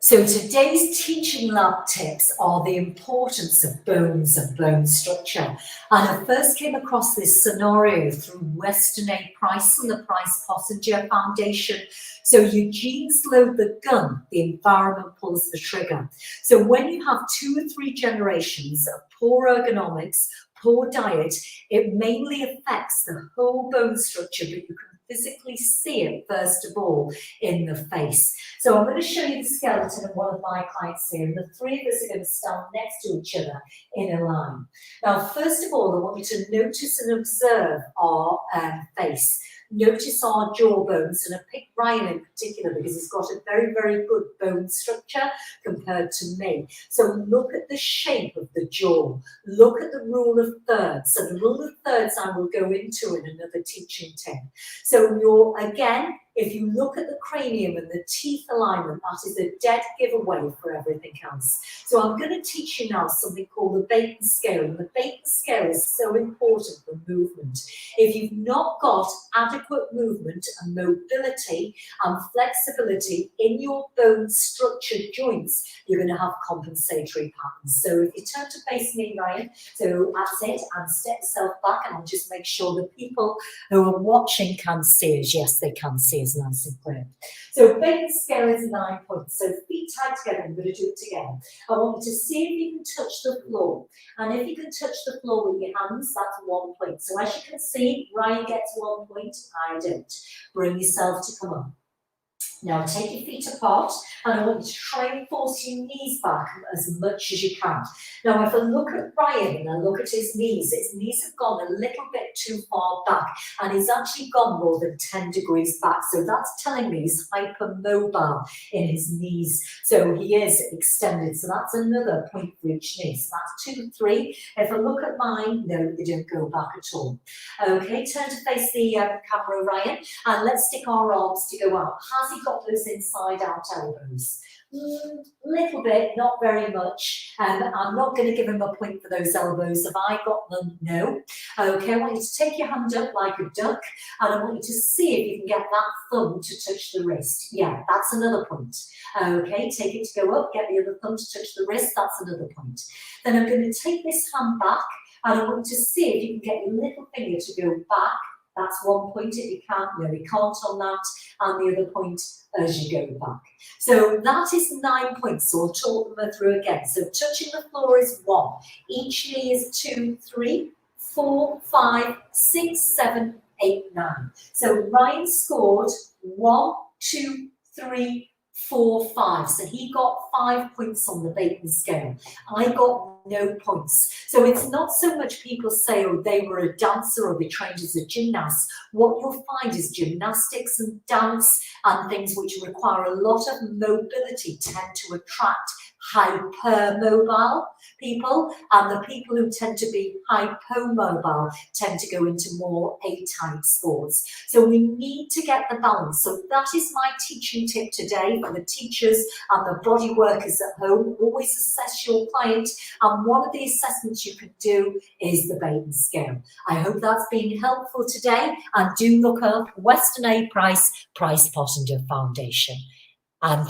So today's teaching lab tips are the importance of bones and bone structure. And I first came across this scenario through Weston A. Price and the Price Pottenger Foundation. So your genes load the gun, the environment pulls the trigger. So when you have 2 or 3 generations of poor ergonomics, poor diet, it mainly affects the whole bone structure, but you can physically see it first of all in the face. So I'm going to show you the skeleton of one of my clients here, and the 3 of us are going to stand next to each other in a line. Now, first of all, I want you to notice and observe our face. Notice our jaw bones, and I picked Ryan in particular because he's got a very, very good bone structure compared to me. So look at the shape of the jaw. Look at the rule of thirds. So the rule of thirds I will go into in another teaching tip. So again, if you look at the cranium and the teeth alignment, that is a dead giveaway for everything else. So I'm going to teach you now something called the Beighton scale. And the Beighton scale is so important for movement. If you've not got adequate movement and mobility and flexibility in your bone structured joints, you're going to have compensatory patterns. So if you turn to face me, Ryan, so that's it, and step yourself back, and I'll just make sure the people who are watching can see us. Yes, they can see us nice and clear. So Beighton scale is 9 points. So feet tied together, I'm going to do it together. I want you to see if you can touch the floor. And if you can touch the floor with your hands, that's 1 point. So as you can see, Ryan gets 1 point, I don't. Bring yourself to come up. Now take your feet apart, and I want you to try and force your knees back as much as you can. Now if I look at Ryan and I look at his knees have gone a little bit too far back, and he's actually gone more than 10 degrees back. So that's telling me he's hypermobile in his knees. So he is extended. So that's another point for each knee. So that's 2, 3. If I look at mine, no, they don't go back at all. Okay, turn to face the camera, Ryan, and let's stick our arms to go out. Has he got those inside out elbows? Little bit, not very much. I'm not going to give him a point for those elbows. Have I got them? No. Okay, I want you to take your hand up like a duck, and I want you to see if you can get that thumb to touch the wrist. Yeah, that's another point. Okay, take it to go up, get the other thumb to touch the wrist, that's another point. Then I'm going to take this hand back, and I want you to see if you can get your little finger to go back. That's 1 point. If you can't, no, you can't on that. And the other point as you go back. So that is 9 points. So I'll talk them through again. So touching the floor is 1. Each knee is 2, 3, 4, 5, 6, 7, 8, 9. So Ryan scored 1, 2, 3, 4, 5. So he got 5 points on the Beighton scale. I got no points. So it's not so much people say, oh, they were a dancer or they trained as a gymnast. What you'll find is gymnastics and dance and things which require a lot of mobility tend to attract hypermobile people, and the people who tend to be hypomobile tend to go into more A-type sports. So we need to get the balance. So that is my teaching tip today for the teachers and the body workers at home. Always assess your client, and one of the assessments you can do is the Beighton scale. I hope that's been helpful today, and do look up Weston A. Price Pottenger Foundation. And